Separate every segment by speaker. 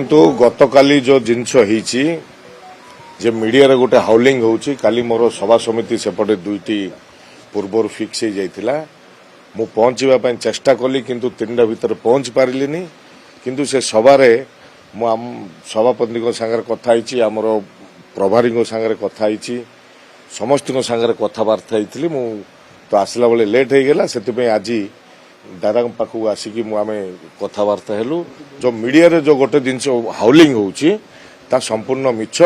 Speaker 1: देखंतु गतकाली जो जिनस होईची जे मीडिया रे गोटे हाउलिंग होउची काली मोर सभा समिति सेपटे दुईटी पूर्वर फिक्स हो जाइतिला मु पहुंचीबा पय चेष्टा कली किंतु 3टा भीतर पहुंच पारिलिनी किंतु से सभारे मु सभापति को संगे कथा आईची हमरो प्रभारी को संगे कथा आईची समस्त को संगे कथबार्ता होइतिली मु तो आसला बेले लेट हो गला सेति पय आजी दादा पाखु आसिकी मु आमे कथबार्ता हेलु जो मीडिया रे जो गोटे दिन हाउलिंग होउची ता संपूर्ण मिछ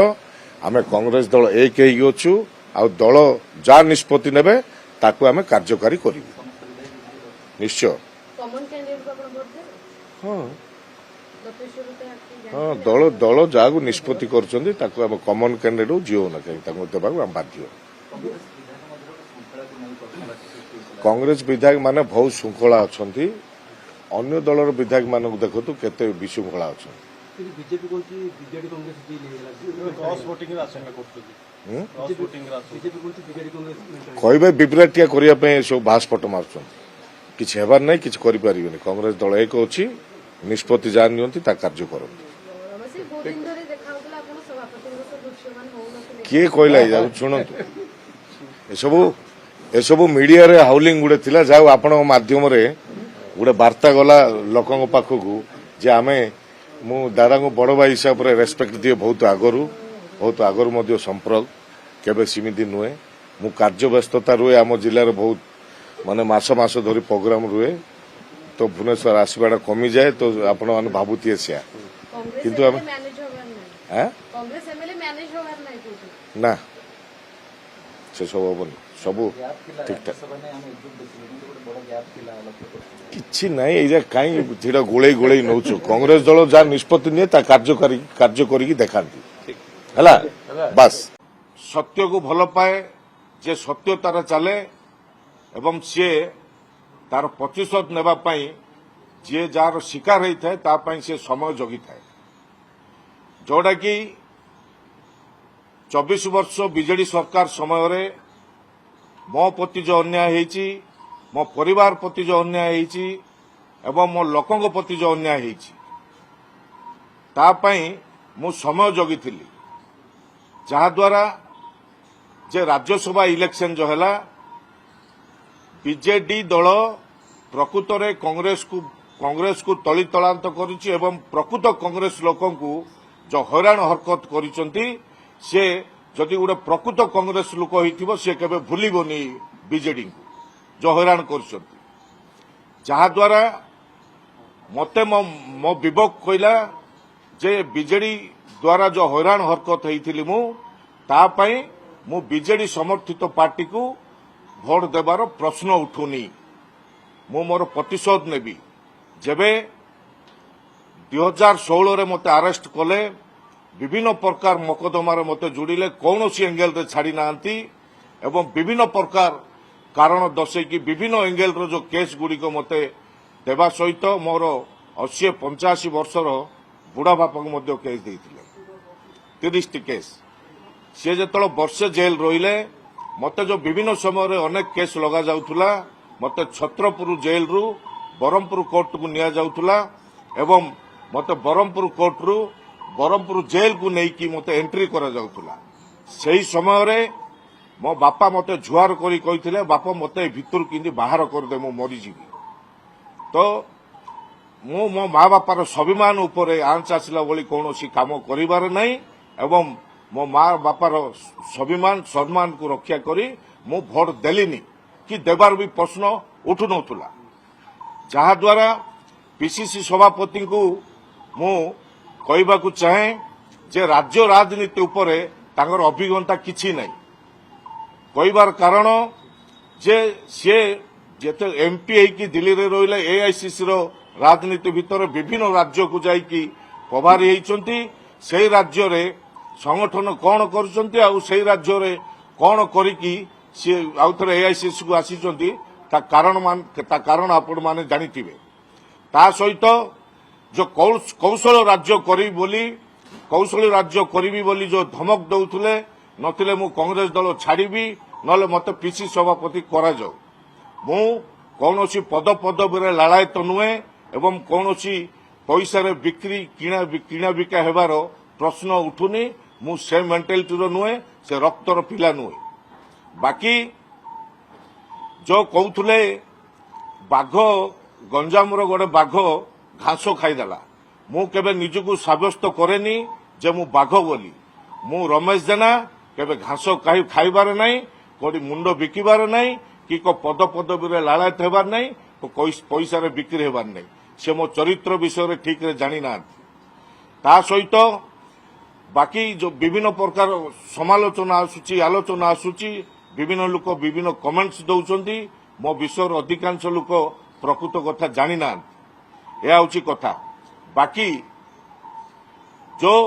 Speaker 1: आमे कांग्रेस दल एक हेगी अछु आ दल जा निष्पत्ति नेबे ताकू आमे कार्यकारी करिवु निश्चय
Speaker 2: कॉमन कैंडिडेट को आपण वोट दे
Speaker 1: हां
Speaker 2: दपेश्वर रुपए
Speaker 1: हां दल दल जागु निष्पत्ति करचंदी ताकू आमे कॉमन कैंडिडेट जियो ना कहि ताकू देबाकू हम बाध्य कांग्रेस विधायक माने बहुत श्रृंखला अछंती अन्य दलर विधायक मानक देखतु केते विशृंखला अछंती
Speaker 3: बीजेपी कोनची बीजेडी कांग्रेस जी लेला क्रॉस वोटिंग रा आशंका करतुली क्रॉस वोटिंग रा बीजेपी कोनची बीजेडी कांग्रेस
Speaker 1: कहबे बिब्राटिया करिया पे सब भासपट मारछन किछ हेबार नै किछ करि परिबेनी कांग्रेस दल एक अछि निष्पत्ति जान नियंती ता कार्य करन
Speaker 2: हमसे बहुत दिन धरे देखाउतला आपण सभापति को दृश्यमान होउनथि
Speaker 1: किए कहला जा सुनतु एसबू मीडिया रे हाउलिंग गुड़े थिला जाऊ आपण माध्यम रे गुड़े वार्ता गला लोकंग पाखकू जे आमे मु दादा को बड़ भाई हिसाब रे रेस्पेक्ट दिए बहुत आगरु मध्य संपर्क केबे सीमिति नुए मु कार्य व्यस्तता रुए आम जिले रे बहुत माने मास मास धरी प्रोग्राम रुए तो भुवनेश्वर आसबाटा कमी जाए तो आपण माने भाबुतिए सिया किंतु हम
Speaker 2: मैनेज होगार नै
Speaker 1: हैं
Speaker 2: कांग्रेस एमएलए मैनेज होगार नै कोठी
Speaker 1: ना से सब हबनी सबू ठीक ठाक किछि नाही एजा काई थिडा गोळेई गोळेई नउछु कांग्रेस दल जा निष्पत्ति निये ता कार्य करिकी देखांती हला बस सत्य को भल पाए जे सत्य तार चले एवं सी तार प्रतिशोध नेबा पई जे जार शिकार होता है ता पई से समय जगी थाए जोड़ा कि 24 वर्ष बीजेडी सरकार समय रे मो प्रति जो अन्याय होईची मो परिवार प्रति जो अन्याय होईची एवं मो लोकंग प्रति जो अन्याय होईची ता पई मु समय जगिथिली जहा द्वारा जे राज्यसभा इलेक्शन जो हैला बीजेडी दल प्रकृत रे कांग्रेस को तली तलांत करिछि एवं प्रकृत कांग्रेस लोकंकु जो हैरान हरकत करिसंती से जदि गोटे प्रकृत कांग्रेस लोक होइथिबो से केबे भूलिबोनी बीजेडी को जो हैरान करसंती जहा द्वारा मते मो विवेक कहला जे बीजेडी द्वारा जो हैरान हरकत होइथिली मु ता पई मु बीजेडी समर्थित पार्टी को भोट देबार प्रश्न उठुनी मु मोर प्रतिशोध नेबी जेबे 2016 रे मते अरेस्ट कले विभिन्न प्रकार मकदमार मते जुड़िले कौन सी एंगेल रे छाड़ी नांती एवं विभिन्न प्रकार कारण दर्शे कि विभिन्न एंगेल रो जो केस गुड़ी को मते देवा सहित मोर 80-85 वर्षर बुढ़ा बापा को मध्य केस देइथिले 30 टी केस सी जेतलो वर्षे जेल रहिले मते जो विभिन्न समय रे अनेक केस लगा जाउथुला मते छत्रपुर जेल रु बरमपुर कोर्ट को निया जाउथुला एवं मते बरमपुर कोर्ट रु बरमपुर जेल को नहीं कि मते एंट्री करा जाउथुला सही समय रे मो बापा मते जुआर करी कहिथिले बापा मते भितर किंदी बाहर कर दे मो मरी जीवी तो मो माँ बापार स्वाभिमान उपरे आंच आसला बोली कौनसी काम करिवार नहीं एवं मो माँ बापार स्वाभिमान सम्मान को रक्षा करी मु भोट देलिनी कि देवार भी प्रश्न उठु नथुला जहा द्वारा पीसीसी सभापति को मु कहबाकू चाहे जे राज्य राजनीति उपरे तांगर अभिज्ञता किछि नहीं कहबार कारण जे सी जेते एमपी की दिल्ली रे रहिले एआईसीसी रो राजनीति भितर विभिन्न राज्य को जाइकी प्रभारी हेइचंती सेही राज्य रे संगठन कौन करुचंती आ सेही राज्य रे कौन करिकी सी आउथरे एआईसीसी को आसीचंती ता कारण आपण माने जानिथिबे ता सहित जो कौशल राज्य करी बोली कौशल राज्य करी बोली जो धमक दउथले नथिले मु कांग्रेस दल छाड़ीबी नले मते पीसी सभापति करा जाऊ मु कौनसी पद पदवी लालायत नुहे एवं कौनसी ପଇସାରେ କିଣା ବିକା ହେବାର ପ୍ରଶ୍ନ ଉଠୁନି। ମୁଁ ସେ ମେଣ୍ଟାଲିଟିର ନୁହେଁ, ସେ ରକ୍ତର ପିଲା ନୁହେଁ। ବାକି ଯୋଉ କହୁଥିଲେ ବାଘ, ଗଞ୍ଜାମର ଗୋଟେ ବାଘ ଘାସ ଖାଇଦେଲା, ମୁଁ କେବେ ନିଜକୁ ସାବ୍ୟସ୍ତ କରେନି ଯେ ମୁଁ ବାଘ ବୋଲି। ମୁଁ ରମେଶ ଜେନା କେବେ ଘାସ ଖାଇବାରେ ନାହିଁ, କୋଉଠି ମୁଣ୍ଡ ବିକିବାର ନାହିଁ, କି ପଦପଦବୀରେ ଲାଳାୟିତ ହେବାର ନାହିଁ, ପଇସାରେ ବିକ୍ରି ହେବାର ନାହିଁ। ସେ ମୋ ଚରିତ୍ର ବିଷୟରେ ଠିକରେ ଜାଣିନାହାନ୍ତି। ତା ସହିତ ବାକି ଯୋଉ ବିଭିନ୍ନ ପ୍ରକାର ସମାଲୋଚନା ଆସୁଛି, ଆଲୋଚନା ଆସୁଛି, ବିଭିନ୍ନ ଲୋକ ବିଭିନ୍ନ କମେଣ୍ଟସ ଦଉଛନ୍ତି, ମୋ ବିଷୟରେ ଅଧିକାଂଶ ଲୋକ ପ୍ରକୃତ କଥା ଜାଣିନାହାନ୍ତି। ଏହା ହେଉଛି କଥା। ବାକି ଯୋଉ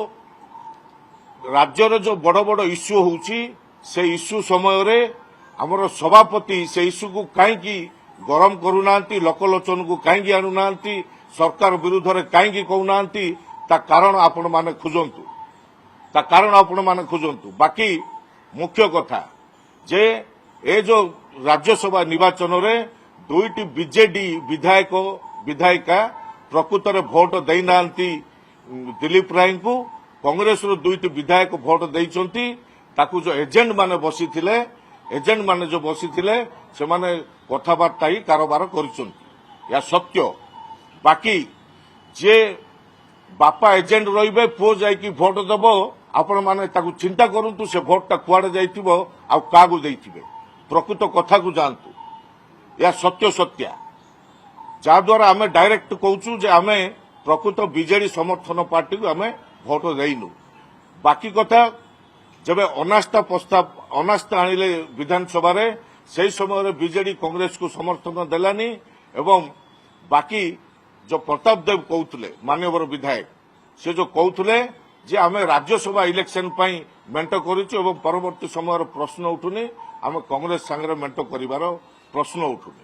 Speaker 1: ରାଜ୍ୟରେ ଯୋଉ ବଡ ବଡ ଇସ୍ୟୁ ହେଉଛି, ସେ ଇସ୍ୟୁ ସମୟରେ ଆମର ସଭାପତି ସେ ଇସ୍ୟୁକୁ କାହିଁକି ଗରମ କରୁନାହାନ୍ତି, ଲୋକଲୋଚନକୁ କାହିଁକି ଆଣୁନାହାନ୍ତି, ସରକାର ବିରୁଦ୍ଧରେ କାହିଁକି କହୁନାହାନ୍ତି, ତା କାରଣ ଆପଣମାନେ ଖୋଜନ୍ତୁ। ବାକି ମୁଖ୍ୟ କଥା ଯେ ଏ ଯୋଉ ରାଜ୍ୟସଭା ନିର୍ବାଚନରେ 2ଟି ବିଜେଡି ବିଧାୟିକା ପ୍ରକୃତରେ ଭୋଟ ଦେଇନାହାନ୍ତି ଦିଲ୍ଲୀପ ରାୟଙ୍କୁ। କଂଗ୍ରେସର 2ଟି ବିଧାୟକ ଭୋଟ ଦେଇଛନ୍ତି। ତାକୁ ଯୋଉ ଏଜେଣ୍ଟ ମାନେ ବସିଥିଲେ ସେମାନେ କଥାବାର୍ତ୍ତା ହିଁ କାରବାର କରିଛନ୍ତି। ଏହା ସତ୍ୟ। ବାକି ଯିଏ ବାପା ଏଜେଣ୍ଟ ରହିବେ, ପୁଅ ଯାଇକି ଭୋଟ ଦେବ, ଆପଣମାନେ ତାକୁ ଚିନ୍ତା କରନ୍ତୁ ସେ ଭୋଟଟା କୁଆଡେ ଯାଇଥିବ ଆଉ କାହାକୁ ଦେଇଥିବେ। ପ୍ରକୃତ କଥାକୁ ଯାଆନ୍ତୁ। ଏହା ସତ୍ୟା, ଯାହାଦ୍ୱାରା ଆମେ ଡାଇରେକ୍ଟ କହୁଛୁ ଯେ ଆମେ ପ୍ରକୃତ ବିଜେଡି ସମର୍ଥନ ପାର୍ଟିକୁ ଆମେ ଭୋଟ ଦେଇନୁ। ବାକି କଥା ଯେବେ ଅନାସ୍ଥା ଆଣିଲେ ବିଧାନସଭାରେ, ସେହି ସମୟରେ ବିଜେଡି କଂଗ୍ରେସକୁ ସମର୍ଥନ ଦେଲାନି। ଏବଂ ବାକି ଯୋଉ ପ୍ରତାପ ଦେବ କହୁଥିଲେ, ମାନ୍ୟବର ବିଧାୟକ, ସେ ଯୋଉ କହୁଥିଲେ ଯେ ଆମେ ରାଜ୍ୟସଭା ଇଲେକ୍ସନ ପାଇଁ ମେଣ୍ଟ କରିଛୁ ଏବଂ ପରବର୍ତ୍ତୀ ସମୟରେ ପ୍ରଶ୍ନ ଉଠୁନି, ଆମେ କଂଗ୍ରେସ ସାଙ୍ଗରେ ମେଣ୍ଟ କରିବାର ପ୍ରଶ୍ନ ଉଠୁନି।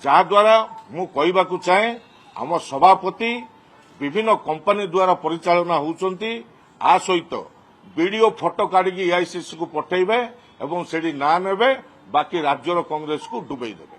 Speaker 1: ଯାହାଦ୍ୱାରା ମୁଁ କହିବାକୁ ଚାହେଁ ଆମ ସଭାପତି ବିଭିନ୍ନ କମ୍ପାନୀ ଦ୍ୱାରା ପରିଚାଳନା ହେଉଛନ୍ତି। ଆ ସହିତ ଭିଡିଓ ଫଟୋ କାଢିକି ଏଆଇସିସିକୁ ପଠାଇବେ ଏବଂ ସେଠି ନାଁ ନେବେ, ବାକି ରାଜ୍ୟର କଂଗ୍ରେସକୁ ଡୁବେଇ ଦେବେ।